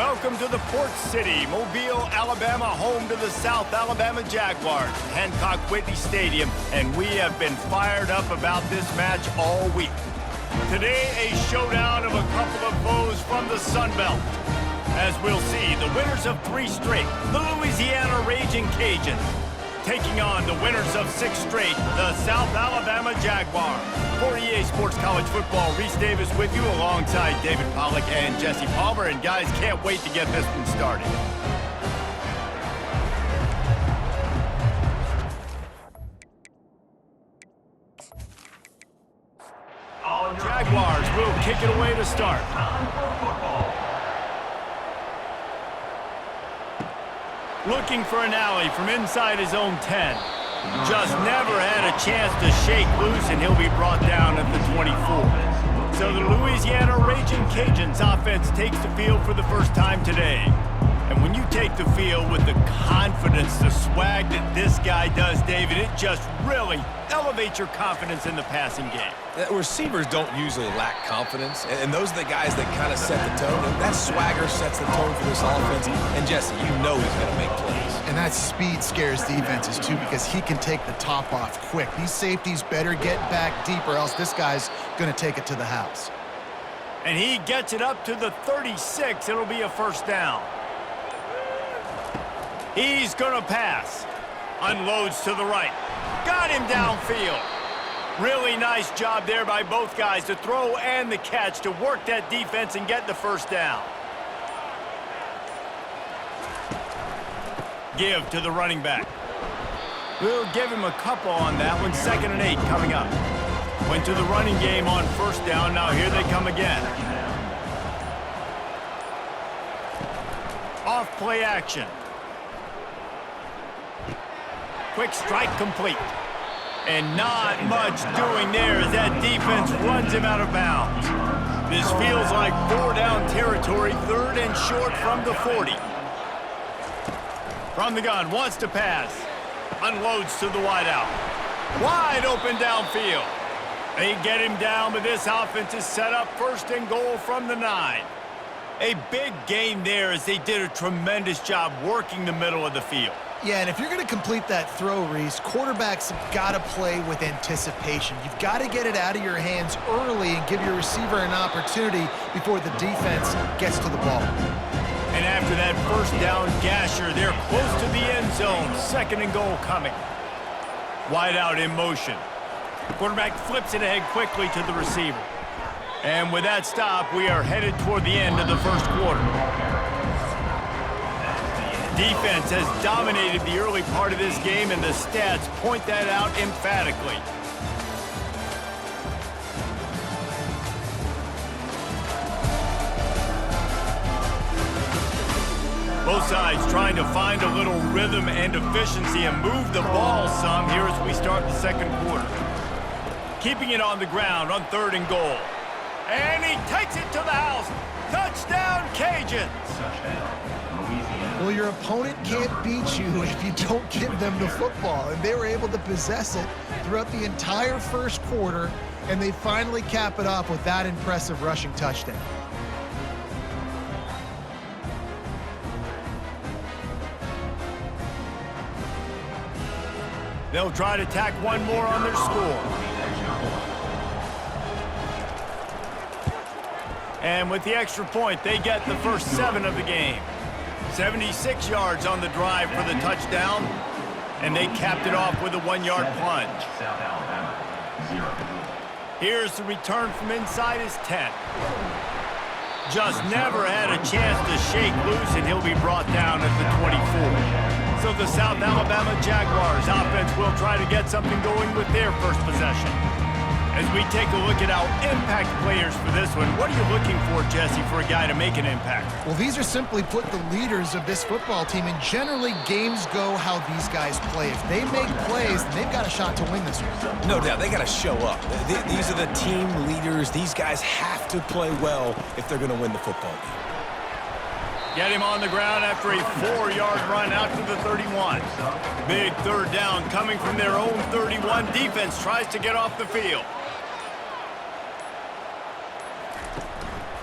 Welcome to the Port City, Mobile, Alabama, home to the South Alabama Jaguars, Hancock Whitney Stadium, and we have been fired up about this match all week. Today, a showdown of a couple of foes from the Sun Belt. As we'll see, the winners of 3 straight, the Louisiana Raging Cajuns, taking on the winners of 6 straight, the South Alabama Jaguars. For EA Sports College Football, Reese Davis with you alongside David Pollack and Jesse Palmer. And guys, can't wait to get this one started. Jaguars will kick it away to start. Looking for an alley from inside his own 10. Just never had a chance to shake loose, and he'll be brought down at the 24. So the Louisiana Raging Cajuns offense takes the field for the first time today. And when you take the field with the confidence, the swag that this guy does, David, it just really elevates your confidence in the passing game. Receivers don't usually lack confidence, and those are the guys that kind of set the tone. And that swagger sets the tone for this offense. And Jesse, you know he's going to make plays. And that speed scares defenses, too, because he can take the top off quick. These safeties better get back deep, or else this guy's going to take it to the house. And he gets it up to the 36. It'll be a first down. He's going to pass. Unloads to the right. Got him downfield. Really nice job there by both guys, the throw and the catch, to work that defense and get the first down. Give to the running back. We'll give him a couple on that one. 2nd and 8 coming up. Went to the running game on first down. Now here they come again. Off play action. Quick strike complete. And not much doing there as that defense runs him out of bounds. This feels like 4-down territory, 3rd and short from the 40. From the gun, wants to pass. Unloads to the wideout. Wide open downfield. They get him down, but this offense is set up 1st and goal from the 9. A big gain there as they did a tremendous job working the middle of the field. Yeah, and if you're going to complete that throw, Reese, quarterbacks have got to play with anticipation. You've got to get it out of your hands early and give your receiver an opportunity before the defense gets to the ball. And after that first down gasher, they're close to the end zone. 2nd and goal coming. Wide out in motion. Quarterback flips it ahead quickly to the receiver. And with that stop, we are headed toward the end of the first quarter. Defense has dominated the early part of this game, and the stats point that out emphatically. Both sides trying to find a little rhythm and efficiency and move the ball some here as we start the 2nd quarter. Keeping it on the ground on 3rd and goal. And he takes it to the house. Touchdown, Cajuns! Well, your opponent can't beat you if you don't give them the football. And they were able to possess it throughout the entire first quarter, and they finally cap it off with that impressive rushing touchdown. They'll try to tack one more on their score. And with the extra point, they get the first 7 of the game. 76 yards on the drive for the touchdown, and they capped it off with a 1-yard plunge. Here's the return from inside his 10. Just never had a chance to shake loose, and he'll be brought down at the 24. So the South Alabama Jaguars offense will try to get something going with their first possession. As we take a look at our impact players for this one, what are you looking for, Jesse, for a guy to make an impact? Well, these are simply put the leaders of this football team, and generally games go how these guys play. If they make plays, then they've got a shot to win this one. No doubt, they got to show up. These are the team leaders. These guys have to play well if they're going to win the football game. Get him on the ground after a 4-yard run out to the 31. Big 3rd down coming from their own 31. Defense tries to get off the field.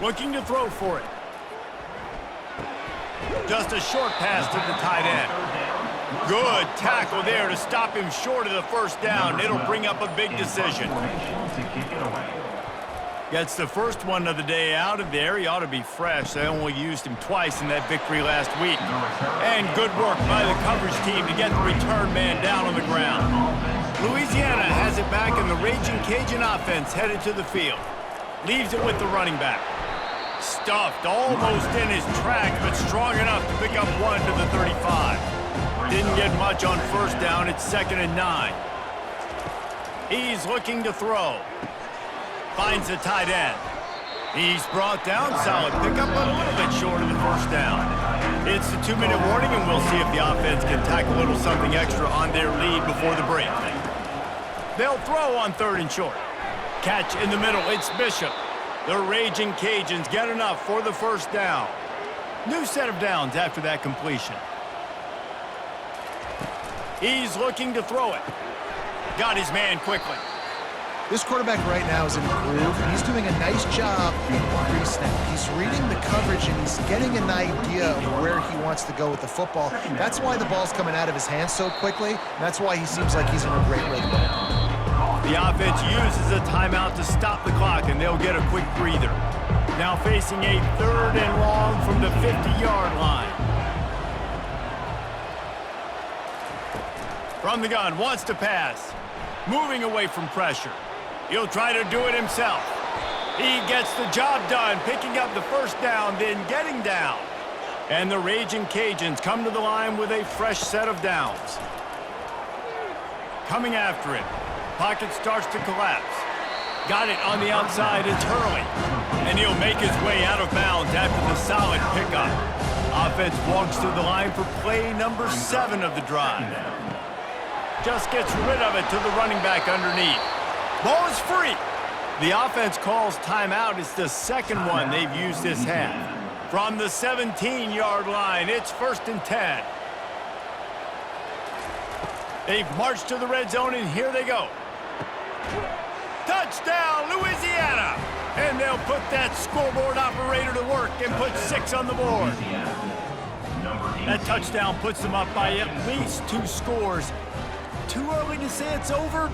Looking to throw for it. Just a short pass to the tight end. Good tackle there to stop him short of the first down. It'll bring up a big decision. Gets the first one of the day out of there. He ought to be fresh. They only used him twice in that victory last week. And good work by the coverage team to get the return man down on the ground. Louisiana has it back, and the Raging Cajun offense headed to the field. Leaves it with the running back. Stuffed almost in his tracks, but strong enough to pick up one to the 35. Didn't get much on first down. It's 2nd and 9. He's looking to throw. Finds the tight end. He's brought down. Solid pickup, but a little bit short of the first down. It's the 2-minute warning, and we'll see if the offense can tack a little something extra on their lead before the break. They'll throw on 3rd and short. Catch in the middle. It's Bishop. The Raging Cajuns get enough for the first down. New set of downs after that completion. He's looking to throw it. Got his man quickly. This quarterback right now is in a groove, and he's doing a nice job in pre-snap. He's reading the coverage, and he's getting an idea of where he wants to go with the football. That's why the ball's coming out of his hands so quickly, and that's why he seems like he's in a great rhythm. The offense uses a timeout to stop the clock, and they'll get a quick breather. Now facing a 3rd and long from the 50-yard line. From the gun, wants to pass. Moving away from pressure. He'll try to do it himself. He gets the job done, picking up the first down, then getting down. And the Raging Cajuns come to the line with a fresh set of downs. Coming after him. Pocket starts to collapse. Got it on the outside. It's Hurley. And he'll make his way out of bounds after the solid pickup. Offense walks through the line for play number 7 of the drive. Just gets rid of it to the running back underneath. Ball is free. The offense calls timeout. It's the 2nd one they've used this half. From the 17-yard line, it's 1st and 10. They've marched to the red zone, and here they go. Touchdown, Louisiana! And they'll put that scoreboard operator to work and put 6 on the board. That touchdown puts them up by at least 2 scores. Too early to say it's over?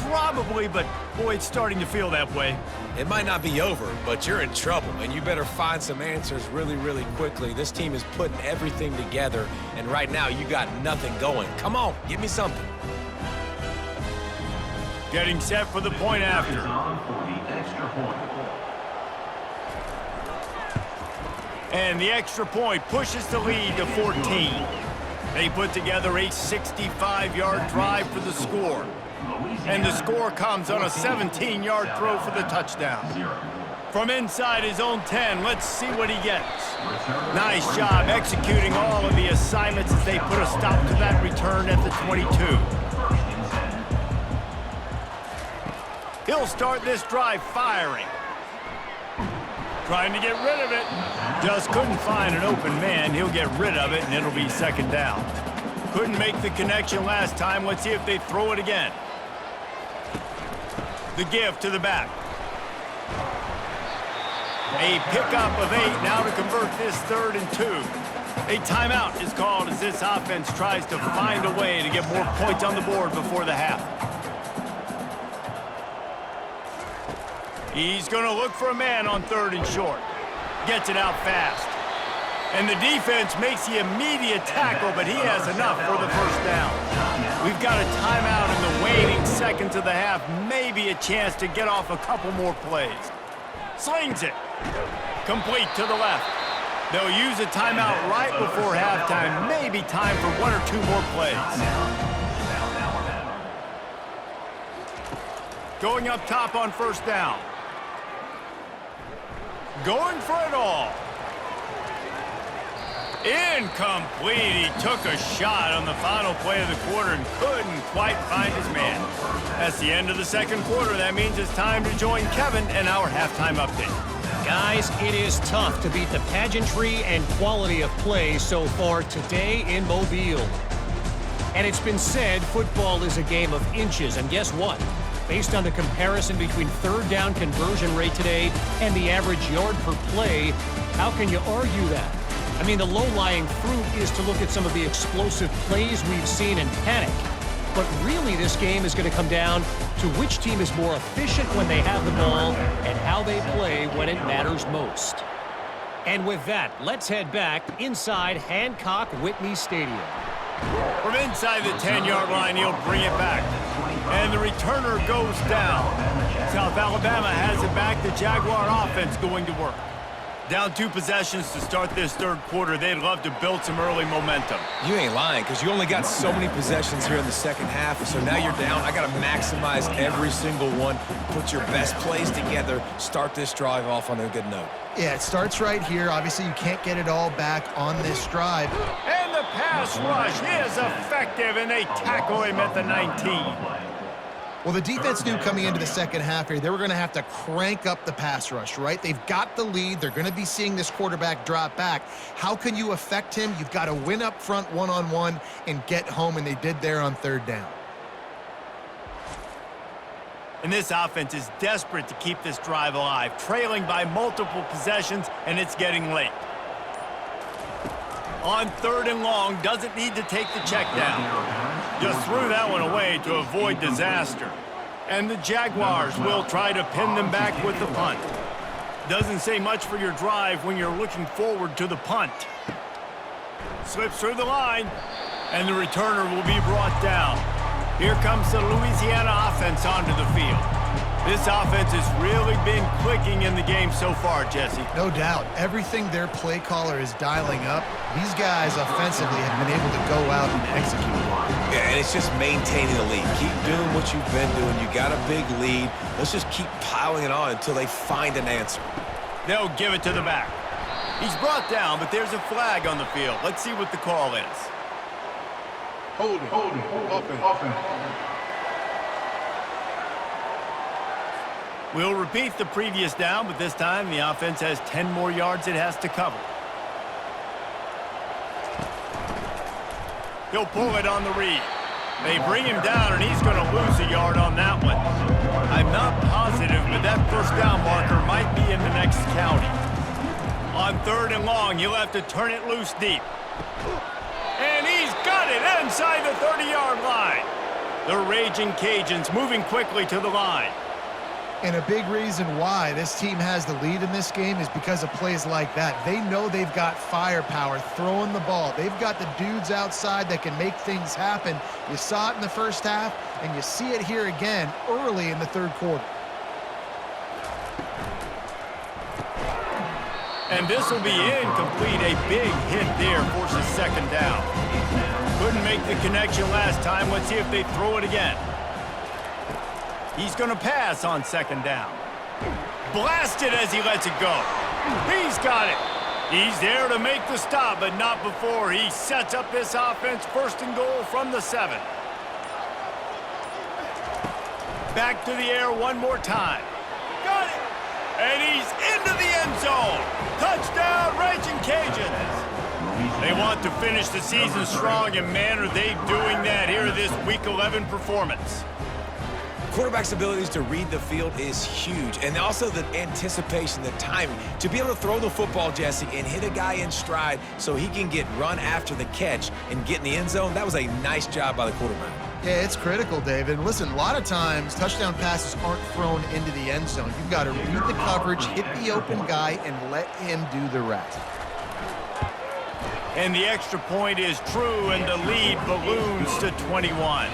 Probably, but boy, it's starting to feel that way. It might not be over, but you're in trouble, and you better find some answers really, really quickly. This team is putting everything together, and right now you got nothing going. Come on, give me something. Getting set for the point after. And the extra point pushes the lead to 14. They put together a 65-yard drive for the score. And the score comes on a 17-yard throw for the touchdown. From inside his own 10, let's see what he gets. Nice job executing all of the assignments as they put a stop to that return at the 22. He'll start this drive firing. Trying to get rid of it. Just couldn't find an open man. He'll get rid of it, and it'll be 2nd down. Couldn't make the connection last time. Let's see if they throw it again. The give to the back. A pickup of 8 now to convert this 3rd and 2. A timeout is called as this offense tries to find a way to get more points on the board before the half. He's going to look for a man on 3rd and short. Gets it out fast. And the defense makes the immediate tackle, but he has enough for the first down. We've got a timeout in the waning seconds of the half. Maybe a chance to get off a couple more plays. Slings it. Complete to the left. They'll use a timeout right before halftime. Maybe time for 1 or 2 more plays. Going up top on first down. Going for it all. Incomplete. He took a shot on the final play of the quarter and couldn't quite find his man. That's the end of the 2nd quarter. That means it's time to join Kevin in our halftime update. Guys, it is tough to beat the pageantry and quality of play so far today in Mobile. And it's been said football is a game of inches, and guess what? Based on the comparison between 3rd down conversion rate today and the average yard per play, how can you argue that? I mean, the low-lying fruit is to look at some of the explosive plays we've seen and panic. But really, this game is going to come down to which team is more efficient when they have the ball and how they play when it matters most. And with that, let's head back inside Hancock-Whitney Stadium. From inside the 10-yard line, he'll bring it back. And the returner goes down. South Alabama has it back. The Jaguar offense going to work. Down 2 possessions to start this third quarter. They'd love to build some early momentum. You ain't lying, because you only got so many possessions here in the second half, so now you're down. I got to maximize every single one, put your best plays together, start this drive off on a good note. Yeah, it starts right here. Obviously, you can't get it all back on this drive. And the pass rush is effective, and they tackle him at the 19. Well, the defense knew coming into the second half here, they were going to have to crank up the pass rush, right? They've got the lead. They're going to be seeing this quarterback drop back. How can you affect him? You've got to win up front one-on-one and get home, and they did there on third down. And this offense is desperate to keep this drive alive, trailing by multiple possessions, and it's getting late. On third and long, doesn't need to take the check down. Just threw that one away to avoid disaster. And the Jaguars will try to pin them back with the punt. Doesn't say much for your drive when you're looking forward to the punt. Slips through the line, and the returner will be brought down. Here comes the Louisiana offense onto the field. This offense has really been clicking in the game so far, Jesse. No doubt. Everything their play caller is dialing up, these guys offensively have been able to go out and execute. Yeah, and it's just maintaining the lead. Keep doing what you've been doing. You got a big lead. Let's just keep piling it on until they find an answer. They'll give it to the back. He's brought down, but there's a flag on the field. Let's see what the call is. Holding. Offense. We'll repeat the previous down, but this time the offense has 10 more yards it has to cover. He'll pull it on the read. They bring him down, and he's going to lose a yard on that one. I'm not positive, but that first down marker might be in the next county. On third and long, he'll have to turn it loose deep. And he's got it inside the 30-yard line. The Raging Cajuns moving quickly to the line. And a big reason why this team has the lead in this game is because of plays like that. They know they've got firepower throwing the ball. They've got the dudes outside that can make things happen. You saw it in the first half, and you see it here again early in the third quarter. And this will be incomplete. A big hit there forces second down. Couldn't make the connection last time. Let's see if they throw it again. He's going to pass on second down. Blasted as he lets it go. He's got it. He's there to make the stop, but not before he sets up this offense first and goal from the 7. Back to the air one more time. Got it. And he's into the end zone. Touchdown, Raging Cajuns. They want to finish the season strong, and man, are they doing that here this Week 11 performance. Quarterback's abilities to read the field is huge, and also the anticipation, the timing. To be able to throw the football, Jesse, and hit a guy in stride so he can get run after the catch and get in the end zone, that was a nice job by the quarterback. Yeah, it's critical, David. Listen, a lot of times touchdown passes aren't thrown into the end zone. You've got to read the coverage, hit the open guy, and let him do the rest. And the extra point is true, and the lead balloons to 21.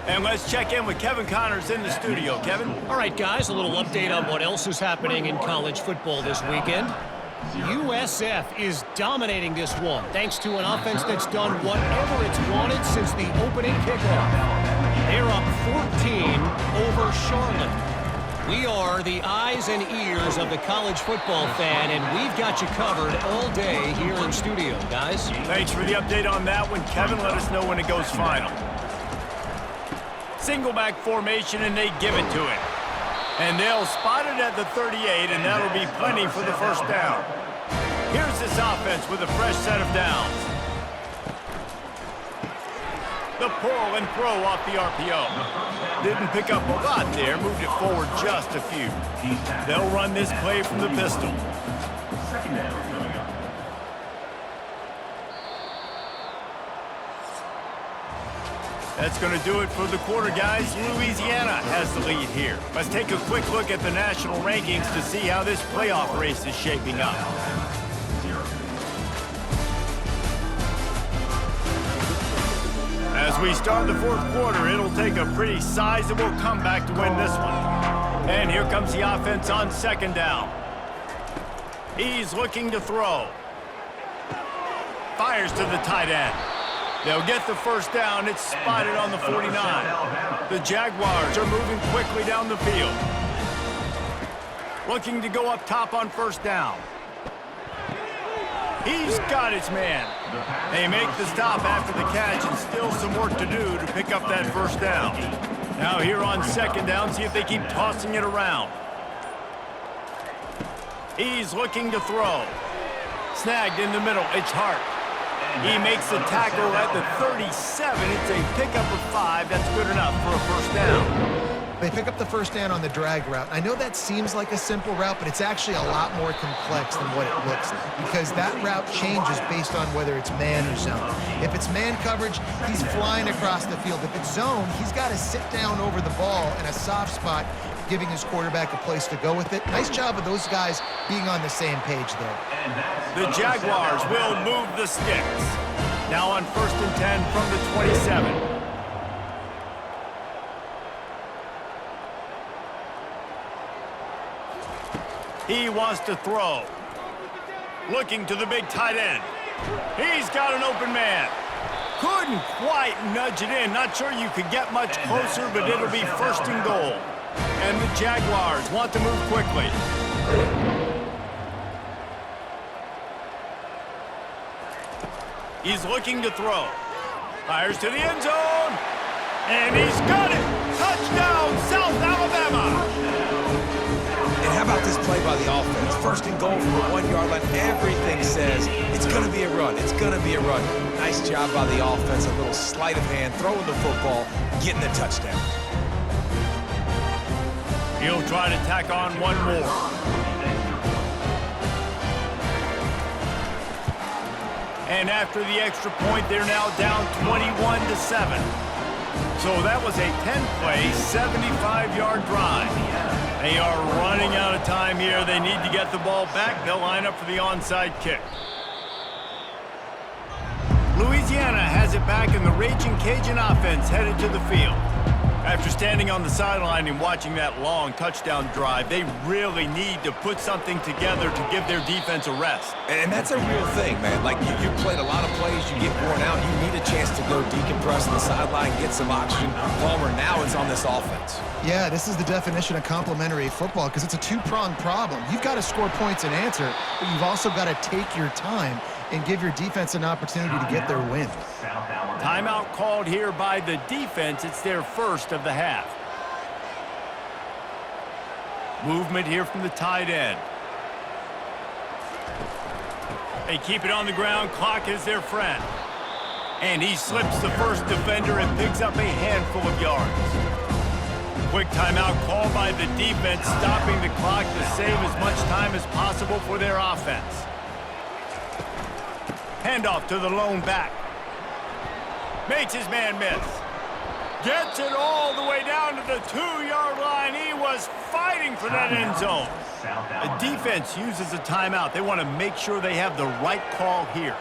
And let's check in with Kevin Connors in the studio. Kevin? All right, guys, a little update on what else is happening in college football this weekend. USF is dominating this one, thanks to an offense that's done whatever it's wanted since the opening kickoff. They're up 14 over Charlotte. We are the eyes and ears of the college football fan, and we've got you covered all day here in studio, guys. Thanks for the update on that one, Kevin. Let us know when it goes final. Single back formation, and they give it to him. And they'll spot it at the 38, and that'll be plenty for the first down. Here's this offense with a fresh set of downs. The pull and throw off the RPO. Didn't pick up a lot there, moved it forward just a few. They'll run this play from the pistol. That's going to do it for the quarter, guys. Louisiana has the lead here. Let's take a quick look at the national rankings to see how this playoff race is shaping up. As we start the fourth quarter, it'll take a pretty sizable comeback to win this one. And here comes the offense on second down. He's looking to throw. Fires to the tight end. They'll get the first down. It's spotted on the 49. The Jaguars are moving quickly down the field. Looking to go up top on first down. He's got his man. They make the stop after the catch, and still some work to do to pick up that first down. Now here on second down, see if they keep tossing it around. He's looking to throw. Snagged in the middle. It's Hart. He makes the tackle at the 37. It's a pickup of 5. That's good enough for a first down. They pick up the first down on the drag route. I know that seems like a simple route, but it's actually a lot more complex than what it looks like because that route changes based on whether it's man or zone. If it's man coverage, he's flying across the field. If it's zone, he's got to sit down over the ball in a soft spot, giving his quarterback a place to go with it. Nice job of those guys being on the same page there. The Jaguars will move the sticks. Now on 1st and 10 from the 27. He wants to throw. Looking to the big tight end. He's got an open man. Couldn't quite nudge it in. Not sure you could get much closer, but it'll be 1st and goal. And the Jaguars want to move quickly. He's looking to throw. Fires to the end zone. And he's got it. Touchdown, South Alabama. And how about this play by the offense? 1st and goal from the 1-yard line. Everything says it's going to be a run. It's going to be a run. Nice job by the offense. A little sleight of hand, throwing the football, getting the touchdown. He'll try to tack on one more. And after the extra point, they're now down 21-7. So that was a 10-play, 75-yard drive. They are running out of time here. They need to get the ball back. They'll line up for the onside kick. Louisiana has it back, and the Raging Cajun offense headed to the field. After standing on the sideline and watching that long touchdown drive, they really need to put something together to give their defense a rest. And that's a real thing, man. Like, you played a lot of plays, you get worn out, you need a chance to go decompress on the sideline, get some oxygen. Palmer now is on this offense. Yeah, this is the definition of complementary football because it's a two-pronged problem. You've got to score points and answer, but you've also got to take your time and give your defense an opportunity to get their win. Timeout called here by the defense. It's their first of the half. Movement here from the tight end. They keep it on the ground. Clock is their friend. And he slips the first defender and picks up a handful of yards. Quick timeout called by the defense, stopping the clock to save as much time as possible for their offense. Handoff to the lone back. Makes his man miss. Gets it all the way down to the 2-yard line. He was fighting for that end zone. The defense uses a timeout. They want to make sure they have the right call here.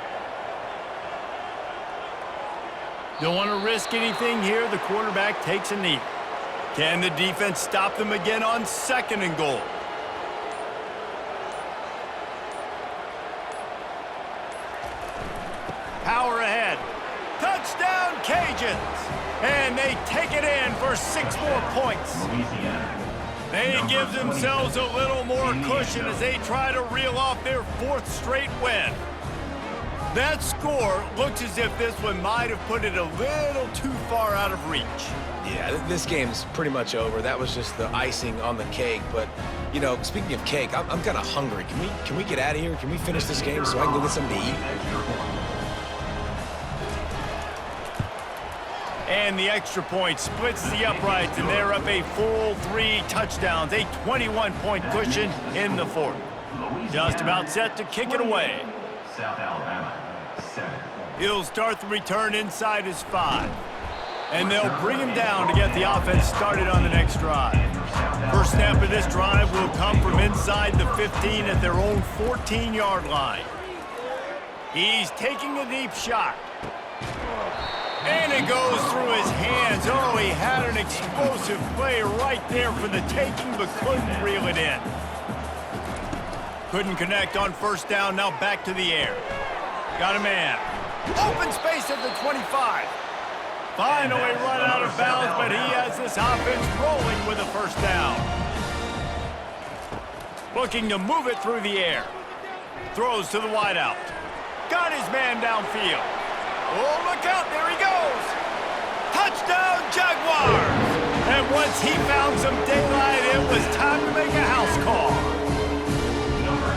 Don't want to risk anything here. The quarterback takes a knee. Can the defense stop them again on 2nd and goal? Power ahead. Touchdown, Cajuns. And they take it in for 6 more points. They give themselves a little more cushion as they try to reel off their 4th straight win. That score looks as if this one might have put it a little too far out of reach. Yeah, this game's pretty much over. That was just the icing on the cake. But, you know, speaking of cake, I'm kind of hungry. Can we get out of here? Can we finish this game so I can go get something to eat? And the extra point splits the uprights, and they're up a full 3 touchdowns, a 21-point cushion in the 4th. Just about set to kick it away. South Alabama, 7. He'll start the return inside his 5. And they'll bring him down to get the offense started on the next drive. First snap of this drive will come from inside the 15 at their own 14-yard line. He's taking a deep shot. And it goes through his hands. Oh, he had an explosive play right there for the taking, but couldn't reel it in. Couldn't connect on first down, now back to the air. Got a man. Open space at the 25. Finally run out of bounds, but he has this offense rolling with a first down. Looking to move it through the air. Throws to the wideout. Got his man downfield. Oh, look out, there he goes. Touchdown, Jaguars! And once he found some daylight, it was time to make a house call.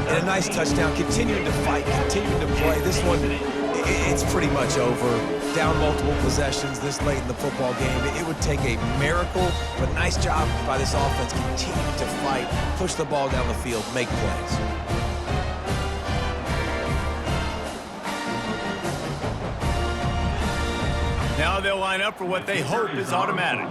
And a nice touchdown, continuing to fight, continuing to play. This one, it's pretty much over. Down multiple possessions this late in the football game. It would take a miracle, but nice job by this offense continuing to fight, push the ball down the field, make plays. Now they'll line up for what they hope is automatic.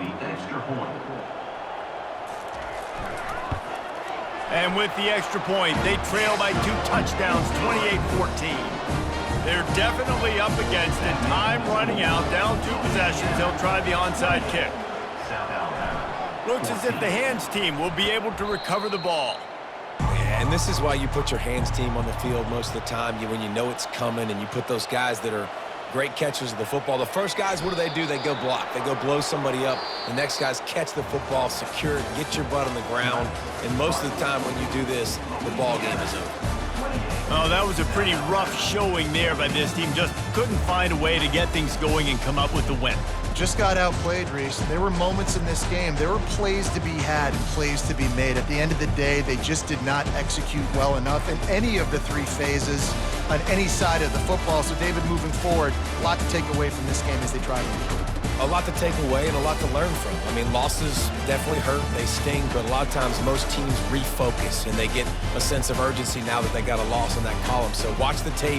And with the extra point, they trail by 2 touchdowns, 28-14. They're definitely up against it. Time running out, down 2 possessions. They'll try the onside kick. Looks as if the hands team will be able to recover the ball. Yeah, and this is why you put your hands team on the field most of the time when you know it's coming, and you put those guys that are great catchers of the football. The first guys, what do? They go block. They go blow somebody up. The next guys catch the football, secure it, get your butt on the ground. And most of the time when you do this, the ball game is over. Oh, that was a pretty rough showing there by this team. Just couldn't find a way to get things going and come up with the win. Just got outplayed, Reese. There were moments in this game. There were plays to be had and plays to be made. At the end of the day, they just did not execute well enough in any of the 3 phases on any side of the football. So, David, moving forward, a lot to take away from this game as they try to improve. A lot to take away and a lot to learn from. I mean, losses definitely hurt, they sting, but a lot of times most teams refocus and they get a sense of urgency now that they got a loss in that column. So watch the tape.